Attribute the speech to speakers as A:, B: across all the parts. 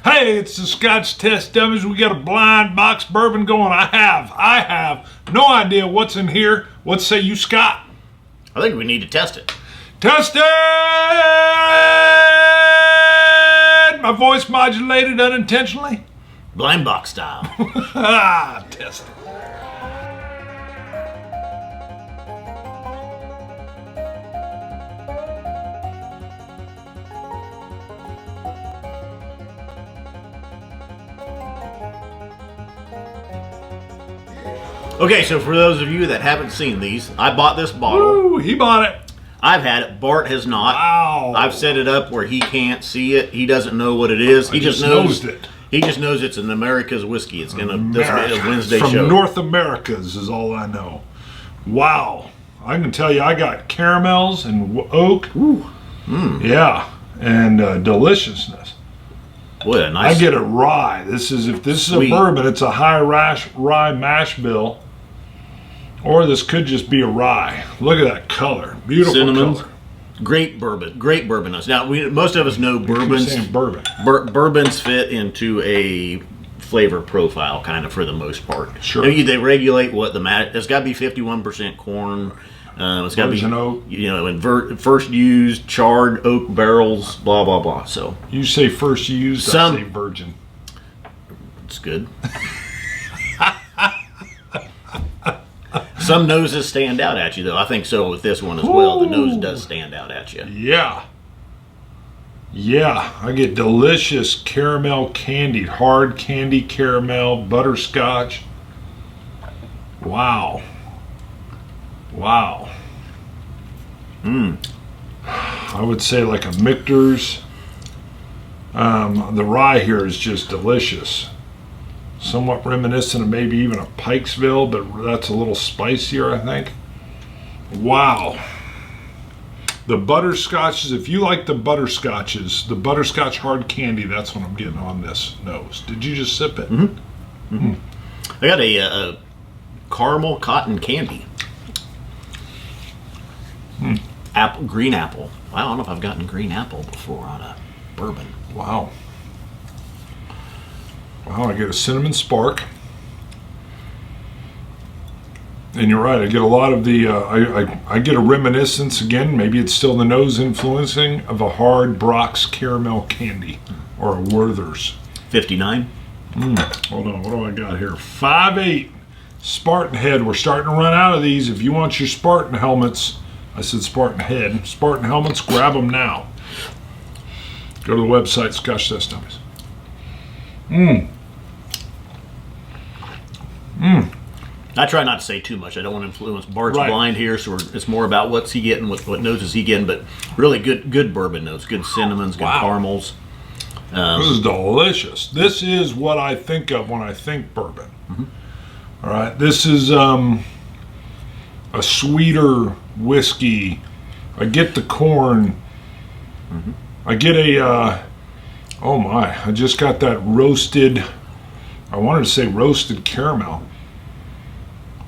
A: Hey, it's the Scotch Test Dummies. We got a blind box bourbon going. I have no idea what's in here. What say you, Scott?
B: I think we need to test it.
A: Test it! My voice modulated unintentionally.
B: Blind box style.
A: Test it.
B: Okay, so for those of you that haven't seen these, I bought this bottle.
A: Woo, he bought it.
B: I've had it. Bart has not.
A: Wow.
B: I've set it up where he can't see it. He doesn't know what it is. He just knows
A: it.
B: He just knows it's an America's whiskey. It's gonna this is a Wednesday
A: From
B: show.
A: North America's is all I know. Wow. I can tell you I got caramels and oak.
B: Ooh.
A: Yeah. And deliciousness.
B: Boy, a nice.
A: I get a rye. If this is
B: Sweet.
A: a bourbon, it's a high rye mash bill. Or this could just be a rye. Look at that color. Beautiful
B: Cinnamon.
A: color.
B: Great bourbon. Great bourbon notes. Now, most of us know bourbons.
A: Saying bourbon.
B: Bourbons fit into a flavor profile, kind of for the most part.
A: Sure.
B: They regulate what it's got to be 51% corn. It's got to be
A: Virgin oak.
B: First used charred oak barrels. Blah blah blah. So
A: You say first used, I say virgin.
B: it's good. Some noses stand out at you, though. I think so with this one as well. The nose does stand out at you.
A: Yeah. Yeah. I get delicious caramel candied, hard candy caramel, butterscotch. Wow. Wow. I would say like a Michter's. The rye here is just delicious. Somewhat reminiscent of maybe even a Pikesville, but that's a little spicier, I think. Wow. The butterscotches, if you like the butterscotches, the butterscotch hard candy, that's what I'm getting on this nose. Did you just sip it?
B: Mm-hmm. Mm-hmm. I got a caramel cotton candy. Green apple. I don't know if I've gotten green apple before on a bourbon.
A: Wow. Wow, I get a cinnamon spark. And you're right, I get a lot of the, I get a reminiscence, again, maybe it's still the nose influencing, of a hard Brock's caramel candy, or a Werther's.
B: 59.
A: Hold on, what do I got here? 5.8 Spartan head. We're starting to run out of these. If you want your Spartan helmets, I said Spartan head. Spartan helmets, grab them now. Go to the website, Scotch Test Dummies.
B: I try not to say too much. I don't want to influence Bart's
A: Right.
B: blind here, so it's more about what's he getting, what notes is he getting. But really good bourbon notes, good cinnamons, good caramels.
A: This is delicious. This is what I think of when I think bourbon. All right, this is a sweeter whiskey. I get the corn. I get a, oh my, I just got that roasted, I wanted to say roasted caramel.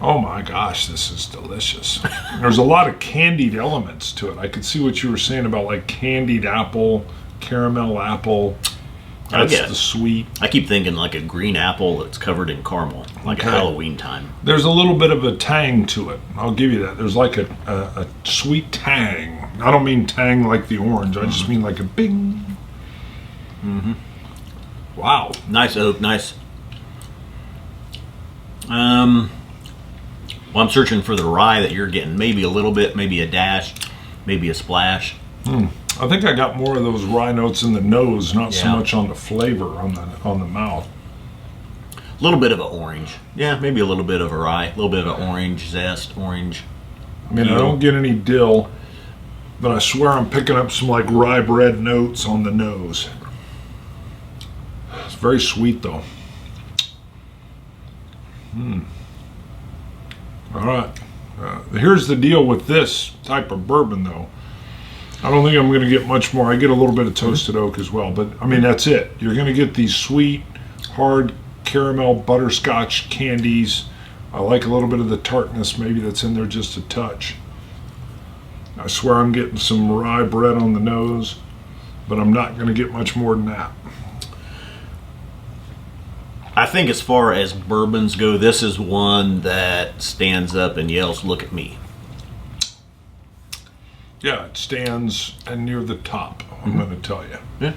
A: Oh my gosh, this is delicious. There's a lot of candied elements to it. I could see what you were saying about like candied apple, caramel apple. That's the sweet.
B: I keep thinking like a green apple that's covered in caramel, like a Halloween time.
A: There's a little bit of a tang to it. I'll give you that. There's like a sweet tang. I don't mean tang like the orange. I just mean like a bing. Wow.
B: Nice oak, nice. Well, I'm searching for the rye that you're getting. Maybe a little bit, maybe a dash, maybe a splash.
A: I think I got more of those rye notes in the nose, not so much on the flavor on the mouth.
B: A little bit of an orange. Yeah, maybe a little bit of a rye. A little bit of orange zest, orange.
A: I mean, I don't get any dill, but I swear I'm picking up some like rye bread notes on the nose. It's very sweet though. All right. Here's the deal with this type of bourbon though. I don't think I'm going to get much more. I get a little bit of toasted oak as well, but I mean, that's it. You're going to get these sweet, hard caramel butterscotch candies. I like a little bit of the tartness maybe that's in there, just a touch. I swear I'm getting some rye bread on the nose, but I'm not going to get much more than that.
B: I think as far as bourbons go, this is one that stands up and yells, "Look at me."
A: Yeah, it stands and near the top, I'm going to tell you.
B: Yeah.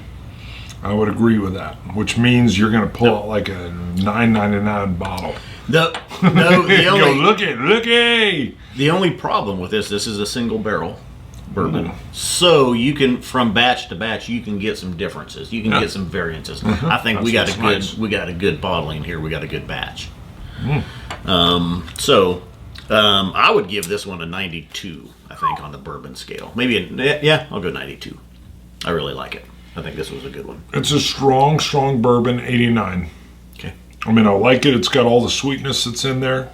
A: I would agree with that, which means you're going to pull out like a $9.99 bottle.
B: The
A: Go, looky!
B: The only problem with this is a single barrel bourbon. So you can, from batch to batch, you can get some differences. You can get some variances. I think we got a good bottling here. We got a good batch. I would give this one a 92. I think on the bourbon scale, maybe I'll go 92. I really like it. I think this was a good one.
A: It's a strong bourbon, 89.
B: Okay.
A: I mean, I like it. It's got all the sweetness that's in there.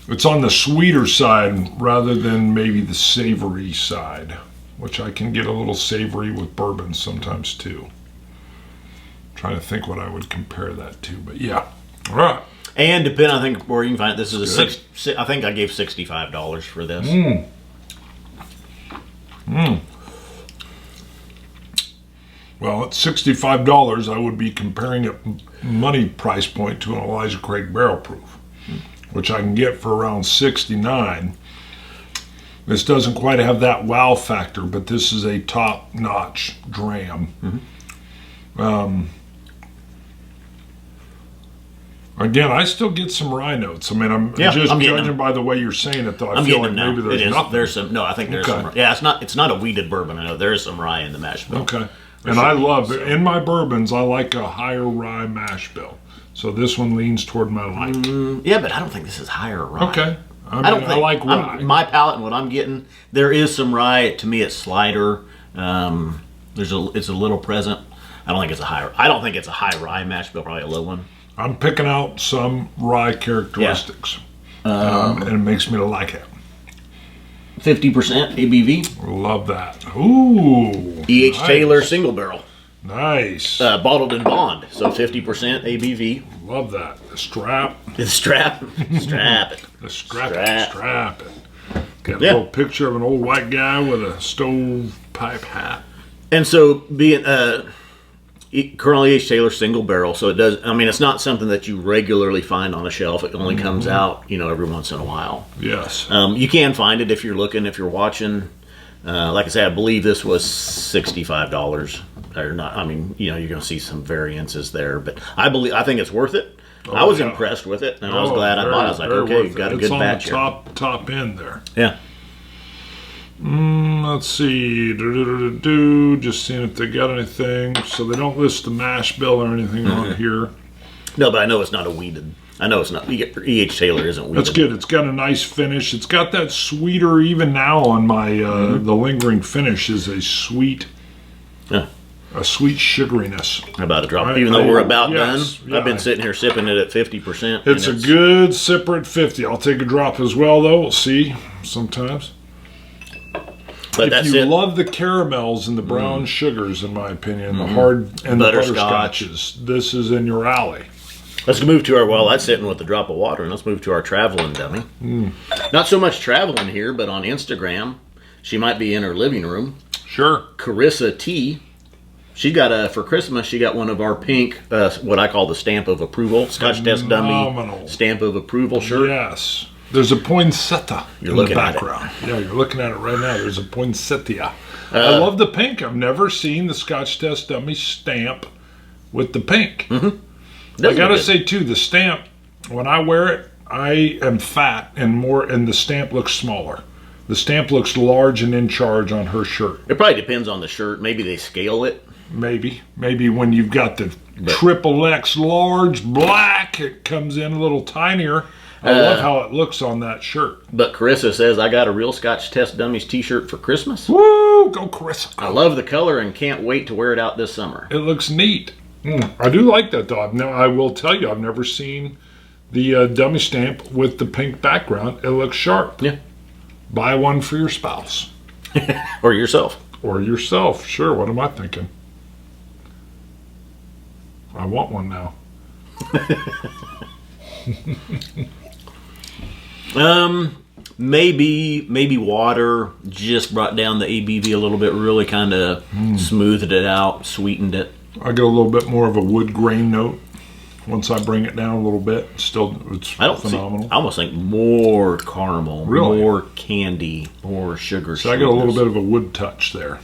A: It's on the sweeter side rather than maybe the savory side, which I can get a little savory with bourbon sometimes too. I'm trying to think what I would compare that to, but yeah. All right.
B: And depending, I think where you can find it, this is I think I gave $65 for this.
A: Well, at $65, I would be comparing it money price point to an Elijah Craig Barrel Proof, which I can get for around $69. This doesn't quite have that wow factor, but this is a top-notch dram. Again, I still get some rye notes. I mean, I'm judging by the way you're saying it, though. I feel like maybe there's nothing.
B: There's some. No, I think there's some. Yeah, it's not a wheated bourbon. I know there is some rye in the mash bill.
A: Okay. And I love it. In my bourbons, I like a higher rye mash bill. So this one leans toward my like.
B: Yeah, but I don't think this is higher rye.
A: Okay. I like rye.
B: My palate and what I'm getting, there is some rye. To me, it's slighter. It's a little present. I don't think it's a high rye mash bill. Probably a low one.
A: I'm picking out some rye characteristics, and it makes me like it.
B: 50% ABV.
A: Love that. Ooh.
B: E.H. Taylor single barrel.
A: Nice.
B: Bottled in bond, so 50% ABV.
A: Love that. The strap.
B: The strap. Strap it.
A: The strap it. Got a little picture of an old white guy with a stovepipe hat.
B: And so being Col E.H. Taylor single barrel, so it does. I mean, it's not something that you regularly find on a shelf. It only comes out, every once in a while.
A: Yes.
B: You can find it if you're looking, if you're watching. Like I say, I believe this was $65 or not. I mean, you're going to see some variances there, but I think it's worth it. I was impressed with it, and I was glad I bought it. I was like, okay, you've got a good batch here.
A: It's on the top end there.
B: Yeah.
A: Let's see. Just seeing if they got anything. So they don't list the mash bill or anything on here.
B: No, but I know it's not a weeded. I know it's not. E.H. Taylor isn't weeded.
A: That's good. It's got a nice finish. It's got that sweeter, even now on my, the lingering finish is a sweet, a sweet sugariness.
B: About a drop. Even though we're about done, I've been sitting here sipping it at 50%.
A: It's a good sipper at 50. I'll take a drop as well, though. We'll see sometimes. But if you love the caramels and the brown sugars, in my opinion, the hard and the butterscotches, this is in your alley.
B: Let's move to that's sitting with a drop of water, and let's move to our traveling dummy. Not so much traveling here, but on Instagram, she might be in her living room.
A: Sure.
B: Carissa T. She got for Christmas, she got one of our pink, what I call the stamp of approval, Scotch Test Dummy stamp of approval shirt.
A: Yes. There's a poinsettia in the background. Yeah, you're looking at it right now. There's a poinsettia. I love the pink. I've never seen the Scotch Test Dummy stamp with the pink. I gotta say too, the stamp, when I wear it, I am fat and the stamp looks smaller. The stamp looks large and in charge on her shirt.
B: It probably depends on the shirt. Maybe they scale it.
A: Maybe when you've got the triple X large black, it comes in a little tinier. I love how it looks on that shirt.
B: But Carissa says, I got a real Scotch Test Dummies t-shirt for Christmas.
A: Woo! Go Carissa.
B: I love the color and can't wait to wear it out this summer.
A: It looks neat. I do like that, though. I will tell you, I've never seen the dummy stamp with the pink background. It looks sharp.
B: Yeah.
A: Buy one for your spouse.
B: Or yourself.
A: Or yourself. Sure, what am I thinking? I want one now.
B: Maybe water just brought down the ABV a little bit, really kind of smoothed it out, sweetened it.
A: I get a little bit more of a wood grain note once I bring it down a little bit. Still, it's phenomenal.
B: I almost think more caramel,
A: Really?
B: more candy, more sugar.
A: So I get a little bit of a wood touch there.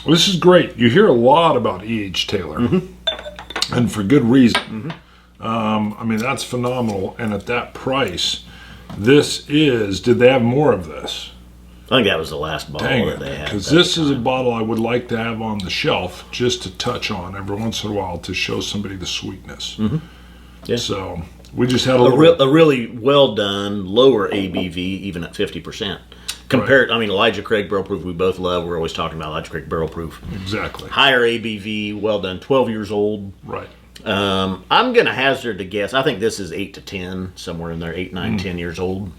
A: This is great. You hear a lot about E.H. Taylor, and for good reason. I mean, that's phenomenal. And at that price, did they have more of this?
B: I think that was the last bottle
A: Dang
B: that
A: it.
B: they had.
A: Because this is a bottle I would like to have on the shelf just to touch on every once in a while to show somebody the sweetness.
B: Yeah.
A: So we just had a
B: really well done, lower ABV, even at 50%. Compared, I mean, Elijah Craig Barrel Proof, we both love. We're always talking about Elijah Craig Barrel Proof.
A: Exactly.
B: Higher ABV, well done, 12 years old.
A: Right.
B: I'm going to hazard to guess. I think this is 8 to 10, somewhere in there, 8, 9, 10 years old.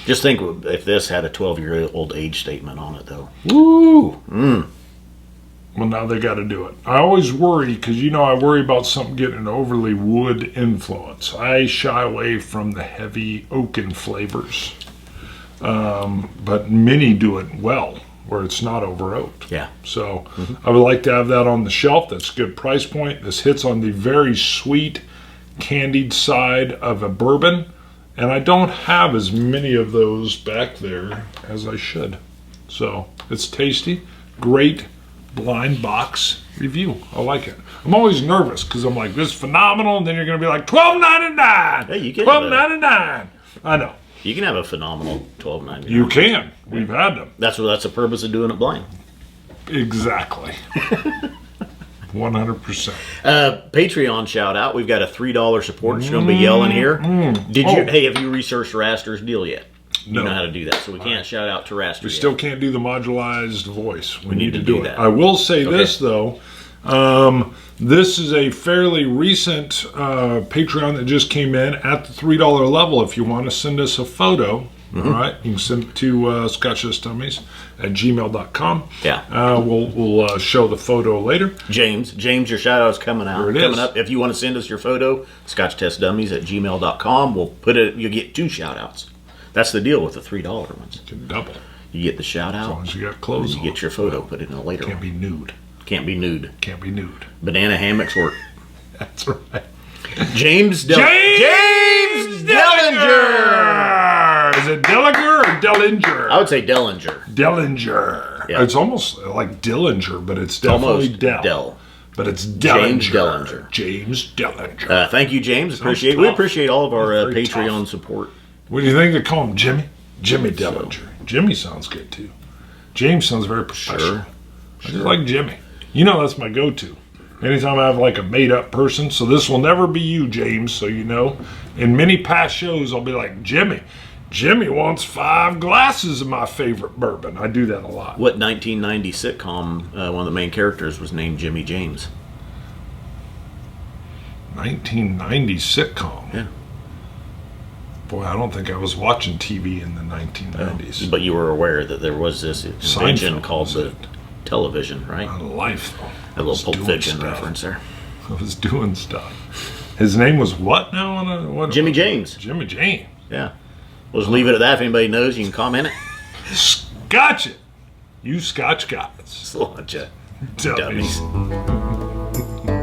B: Just think if this had a 12-year-old age statement on it, though.
A: Woo! Well, now they got to do it. I always worry because, I worry about something getting an overly wood influence. I shy away from the heavy oaken flavors. But many do it well, where it's not over oaked.
B: Yeah.
A: So I would like to have that on the shelf. That's a good price point. This hits on the very sweet, candied side of a bourbon. And I don't have as many of those back there as I should. So it's tasty. Great blind box review. I like it. I'm always nervous because I'm like, this is phenomenal. And then you're going to be like, $12.99.
B: Hey, you can
A: $12.99. I know.
B: You can have a phenomenal $12.99.
A: You can. We've had them.
B: That's the purpose of doing it blind.
A: Exactly. 100%.
B: Patreon shout out. We've got a $3 support. You're going to be yelling here. Hey, have you researched Raster's deal yet? You
A: No.
B: know how to do that, so we can't shout out to Raster.
A: We still can't do the modularized voice. We need to
B: do
A: do
B: that.
A: it. I will say this, though. This is a fairly recent Patreon that just came in at the $3 level. If you want to send us a photo, all right, you can send it to Scotch It at gmail.com.
B: Yeah.
A: We'll show the photo later.
B: James, your shout out is coming out.
A: There it
B: coming
A: is.
B: up. If you want to send us your photo, scotchtestdummies at gmail.com. We'll put it. You get 2 shout outs. That's the deal with the $3 ones.
A: You can double.
B: You get the shout
A: As long
B: out.
A: as you got clothes
B: You
A: on.
B: get your photo. Put it in a later
A: Can't
B: one.
A: be nude.
B: Can't be nude.
A: Can't be nude.
B: Banana hammocks work.
A: That's right.
B: James Dellinger.
A: Is it Dillinger or Dellinger?
B: I would say Dellinger.
A: Dellinger.
B: Yeah.
A: It's almost like Dillinger, but it's definitely
B: Almost
A: Dell. But it's Dellinger.
B: James Dellinger.
A: James Dellinger.
B: Thank you, James.
A: Sounds
B: We
A: tough.
B: appreciate all of our
A: Very
B: Patreon
A: tough.
B: support.
A: What do you think they call him? Jimmy? Jimmy Dellinger. Jimmy sounds good too. James sounds very professional. I just like Jimmy. That's my go-to. Anytime I have like a made-up person, so this will never be you, James, so you know. In many past shows, I'll be like, Jimmy wants 5 glasses of my favorite bourbon. I do that a lot.
B: What 1990 sitcom, one of the main characters was named Jimmy James?
A: 1990 sitcom.
B: Yeah.
A: Boy, I don't think I was watching TV in the 1990s.
B: But you were aware that there was this invention
A: Seinfeld,
B: called
A: was
B: the
A: it?
B: Television, right?
A: Out of life, though.
B: A little Pulp
A: doing
B: Fiction
A: stuff.
B: reference there.
A: I was doing stuff. His name was what now?
B: Jimmy James.
A: Jimmy James.
B: Yeah. We'll just leave it at that. If anybody knows, you can comment it.
A: Scotch it. You Scotch guys.
B: Sludge it.
A: Dummies.
B: Dummies.